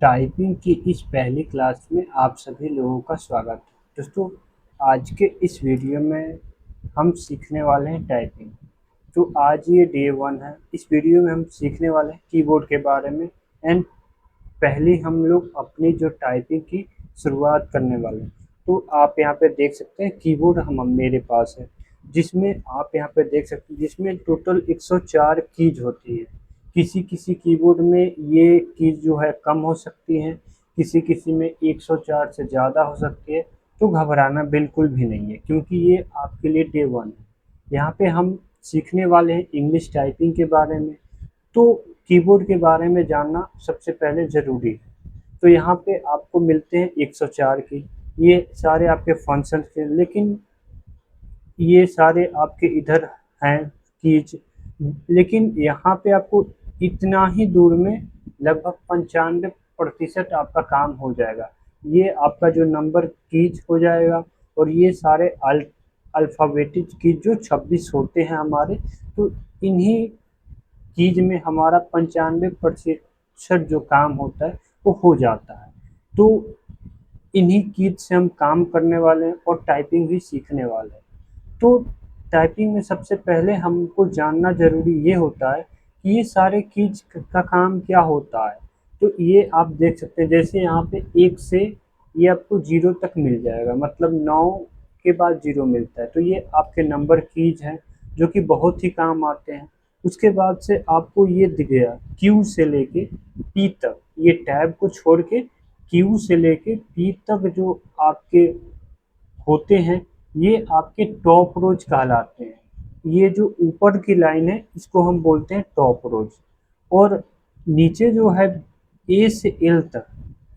Typing की इस पहली क्लास में आप सभी लोगों का स्वागत है। दोस्तों, आज के इस वीडियो में हम सीखने वाले हैं टाइपिंग। तो आज ये डे 1 है। इस वीडियो में हम सीखने वाले हैं कीबोर्ड के बारे में एंड पहले हम लोग अपनी जो टाइपिंग की शुरुआत करने वाले हैं। तो आप यहाँ पे देख सकते हैं कीबोर्ड हम मेरे पास है, जिसमें आप यहाँ पे देख सकते हैं जिसमें टोटल 104 कीज होती है। किसी किसी कीबोर्ड में ये कीज जो है कम हो सकती हैं, किसी किसी में 104 से ज़्यादा हो सकती है। तो घबराना बिल्कुल भी नहीं है, क्योंकि ये आपके लिए डे 1 है। यहाँ पे हम सीखने वाले हैं इंग्लिश टाइपिंग के बारे में। तो कीबोर्ड के बारे में जानना सबसे पहले ज़रूरी है। तो यहाँ पे आपको मिलते हैं 104 की, ये सारे आपके फंक्शन के, लेकिन ये सारे आपके इधर हैं कीज। लेकिन यहाँ पे आपको इतना ही दूर में लगभग 95% आपका काम हो जाएगा। ये आपका जो नंबर कीज हो जाएगा, और ये सारे अल्फ़ाबेटिक कीज जो 26 होते हैं हमारे। तो इन्हीं चीज़ में हमारा 95% जो काम होता है वो हो जाता है। तो इन्हीं चीज़ से हम काम करने वाले हैं और टाइपिंग भी सीखने वाले हैं। तो टाइपिंग में सबसे पहले हमको जानना ज़रूरी ये होता है कि ये सारे कीज का काम क्या होता है। तो ये आप देख सकते हैं, जैसे यहाँ पे 1 से ये आपको 0 तक मिल जाएगा, मतलब 9 के बाद 0 मिलता है। तो ये आपके नंबर कीज हैं जो कि बहुत ही काम आते हैं। उसके बाद से आपको ये दिख गया क्यू से लेके पी तक, ये टैब को छोड़ के क्यू से लेके पी तक जो आपके होते हैं, ये आपके टॉप रोज कहलाते हैं। ये जो ऊपर की लाइन है इसको हम बोलते हैं टॉप रोज। और नीचे जो है ए से एल तक,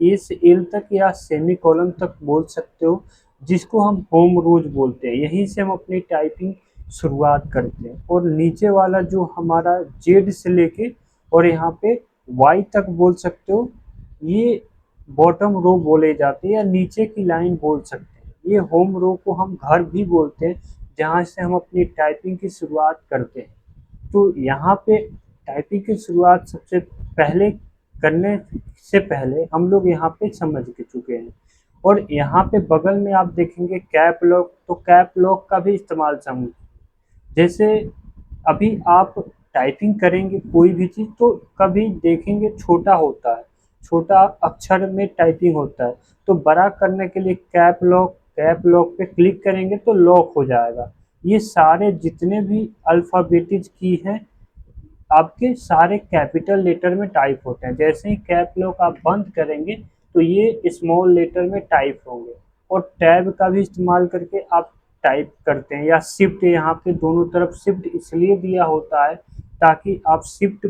ए से एल तक या सेमी कॉलम तक बोल सकते हो, जिसको हम होम रोज बोलते हैं। यहीं से हम अपनी टाइपिंग शुरुआत करते हैं। और नीचे वाला जो हमारा जेड से लेके और यहाँ पे वाई तक बोल सकते हो, ये बॉटम रो बोले जाते हैं या नीचे की लाइन बोल सकते हैं। ये होम रो को हम घर भी बोलते हैं, जहाँ से हम अपनी टाइपिंग की शुरुआत करते हैं। तो यहाँ पे टाइपिंग की शुरुआत सबसे पहले करने से पहले हम लोग यहाँ पे समझ के चुके हैं। और यहाँ पे बगल में आप देखेंगे कैप लॉक, तो कैप लॉक का भी इस्तेमाल समझ, जैसे अभी आप टाइपिंग करेंगे कोई भी चीज़ तो कभी देखेंगे छोटा होता है, छोटा अक्षर में टाइपिंग होता है। तो बड़ा करने के लिए कैप लॉक पे क्लिक करेंगे तो लॉक हो जाएगा। ये सारे जितने भी अल्फ़ाबेटिज़ की हैं आपके सारे कैपिटल लेटर में टाइप होते हैं। जैसे ही कैप लॉक आप बंद करेंगे तो ये स्मॉल लेटर में टाइप होंगे। और टैब का भी इस्तेमाल करके आप टाइप करते हैं, या शिफ्ट, यहाँ पे दोनों तरफ शिफ्ट इसलिए दिया होता है ताकि आप शिफ्ट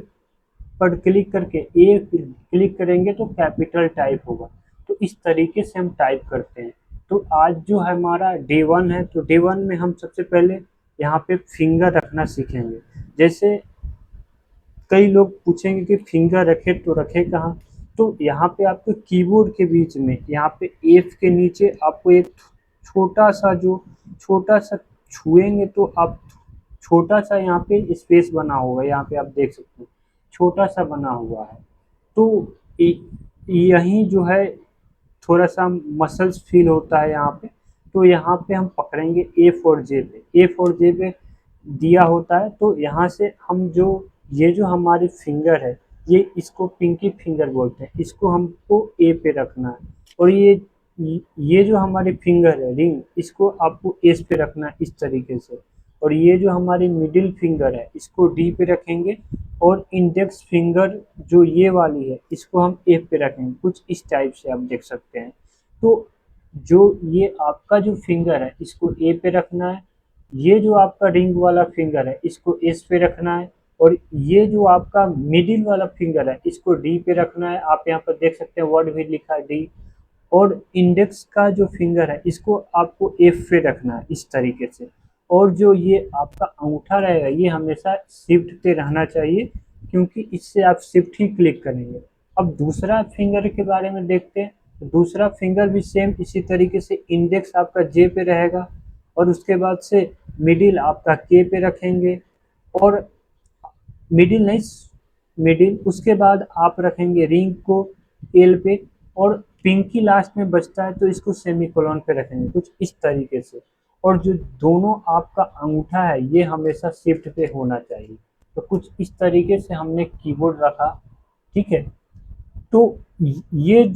पर क्लिक करके ए क्लिक करेंगे तो कैपिटल टाइप होगा। तो इस तरीके से हम टाइप करते हैं। तो आज जो हमारा डे 1 है, तो डे 1 में हम सबसे पहले यहाँ पे फिंगर रखना सीखेंगे। जैसे कई लोग पूछेंगे कि फिंगर रखे तो रखे कहाँ। तो यहाँ पे आपको कीबोर्ड के बीच में, यहाँ पे एफ के नीचे आपको एक छोटा सा जो छोटा सा छुएंगे तो आप छोटा सा यहाँ पे स्पेस बना होगा, यहाँ पे आप देख सकते हैं छोटा सा बना हुआ है। तो यही जो है थोड़ा सा मसल्स फील होता है यहाँ पे। तो यहाँ पे हम पकड़ेंगे एफ और जे पे, एफ और जे पे दिया होता है। तो यहाँ से हम जो ये जो हमारी फिंगर है, ये इसको पिंकी फिंगर बोलते हैं, इसको हमको ए पे रखना है। और ये जो हमारी फिंगर है रिंग, इसको आपको एस पे रखना है इस तरीके से। और ये जो हमारी मिडिल फिंगर है इसको डी पे रखेंगे। और इंडेक्स फिंगर जो ये वाली है इसको हम एफ पे रखेंगे, कुछ इस टाइप से आप देख सकते हैं। तो जो ये आपका जो फिंगर है इसको ए पे रखना है, ये जो आपका रिंग वाला फिंगर है इसको एस पे रखना है, और ये जो आपका मिडिल वाला फिंगर है इसको डी पे रखना है। आप यहाँ पर देख सकते हैं वर्ड भी लिखा है डी। और इंडेक्स का जो फिंगर है इसको आपको एफ पे रखना है इस तरीके से। और जो ये आपका अंगूठा रहेगा ये हमेशा शिफ्ट पे रहना चाहिए, क्योंकि इससे आप शिफ्ट ही क्लिक करेंगे। अब दूसरा फिंगर के बारे में देखते हैं। तो दूसरा फिंगर भी सेम इसी तरीके से, इंडेक्स आपका जे पे रहेगा, और उसके बाद से मिडिल आपका के पे रखेंगे। और मिडिल नहीं, मिडिल उसके बाद आप रखेंगे रिंग को एल पे, और पिंकी लास्ट में बचता है तो इसको सेमीकोलन पे रखेंगे कुछ इस तरीके से। और जो दोनों आपका अंगूठा है ये हमेशा शिफ्ट पे होना चाहिए। तो कुछ इस तरीके से हमने कीबोर्ड रखा, ठीक है। तो ये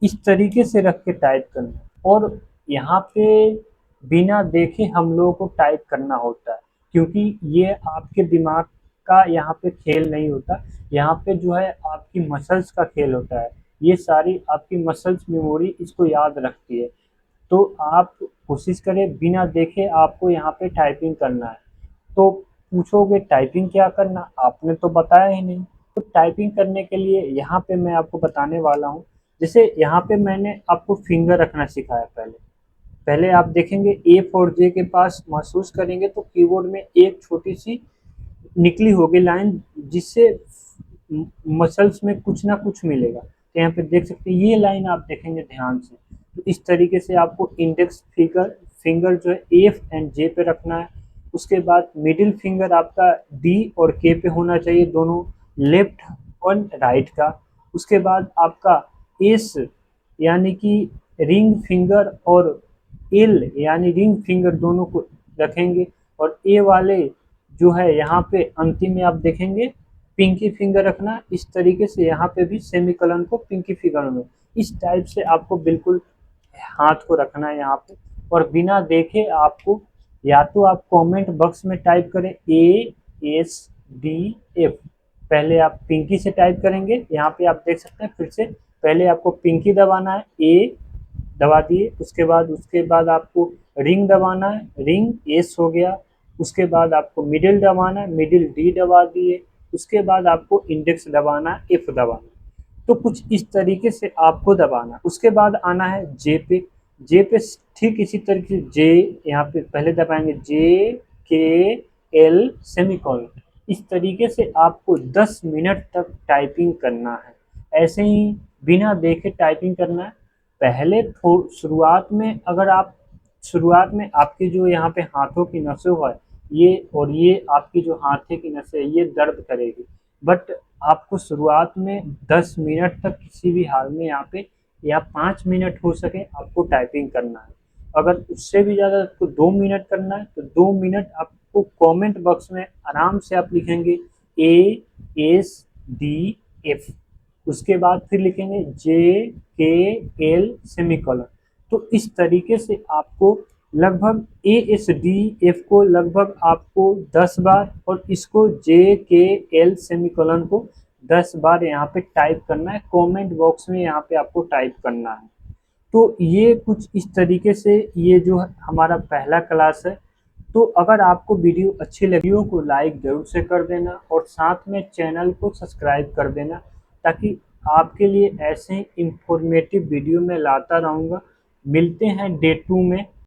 इस तरीके से रख के टाइप करना, और यहाँ पे बिना देखे हम लोगों को टाइप करना होता है, क्योंकि ये आपके दिमाग का यहाँ पे खेल नहीं होता, यहाँ पे जो है आपकी मसल्स का खेल होता है। ये सारी आपकी मसल्स मेमोरी इसको याद रखती है। तो आप कोशिश करें बिना देखे आपको यहाँ पे टाइपिंग करना है। तो पूछोगे टाइपिंग क्या करना, आपने तो बताया ही नहीं। तो टाइपिंग करने के लिए यहाँ पे मैं आपको बताने वाला हूँ। जैसे यहाँ पे मैंने आपको फिंगर रखना सिखाया पहले। पहले आप देखेंगे ए और जे के पास महसूस करेंगे तो कीबोर्ड में एक छोटी सी निकली होगी लाइन, जिससे मसल्स में कुछ ना कुछ मिलेगा। तो यहाँ पे देख सकते हैं ये लाइन आप देखेंगे ध्यान से। तो इस तरीके से आपको इंडेक्स फिंगर फिंगर जो है एफ एंड जे पे रखना है। उसके बाद मिडिल फिंगर आपका डी और के पे होना चाहिए, दोनों लेफ्ट और राइट का। उसके बाद आपका एस यानी कि रिंग फिंगर और एल यानी रिंग फिंगर दोनों को रखेंगे। और ए वाले जो है यहाँ पे अंतिम में आप देखेंगे पिंकी फिंगर रखना। इस तरीके से यहाँ पे भी सेमीकोलन को पिंकी फिंगर में इस टाइप से आपको बिल्कुल हाथ को रखना है यहाँ पे। और बिना देखे आपको या तो आप कमेंट बॉक्स में टाइप करें ASDF। पहले आप पिंकी से टाइप करेंगे, यहाँ पे आप देख सकते हैं फिर से। पहले आपको पिंकी दबाना है, ए दबा दिए। उसके बाद आपको रिंग दबाना है, रिंग एस हो गया। उसके बाद आपको मिडिल दबाना है, मिडिल डी दबा दिए। उसके बाद आपको इंडेक्स दबाना है, एफ दबाना है। तो कुछ इस तरीके से आपको दबाना। उसके बाद आना है जे पे। जे पे ठीक इसी तरीके से जे यहाँ पे पहले दबाएंगे जे के एल सेमीकोलन। इस तरीके से आपको 10 मिनट तक टाइपिंग करना है, ऐसे ही बिना देखे टाइपिंग करना है। पहले शुरुआत में अगर आप शुरुआत में आपकी जो यहाँ पे हाथों की नसें है ये, और ये आपकी जो हाथे की नसें ये दर्द करेगी। बट आपको शुरुआत में 10 मिनट तक किसी भी हाल में यहाँ पे, या 5 मिनट हो सके आपको टाइपिंग करना है। अगर उससे भी ज़्यादा आपको 2 मिनट करना है तो 2 मिनट आपको कमेंट बॉक्स में आराम से आप लिखेंगे ASDF। उसके बाद फिर लिखेंगे JKL सेमीकोलन। तो इस तरीके से आपको लगभग ASDF को लगभग आपको 10 बार और इसको JKL सेमीकोलन को 10 बार यहाँ पे टाइप करना है, कमेंट बॉक्स में यहाँ पे आपको टाइप करना है। तो ये कुछ इस तरीके से ये जो हमारा पहला क्लास है। तो अगर आपको वीडियो अच्छी लगी हो को लाइक ज़रूर से कर देना, और साथ में चैनल को सब्सक्राइब कर देना, ताकि आपके लिए ऐसे इंफॉर्मेटिव वीडियो मैं लाता रहूँगा। मिलते हैं डे 2 में।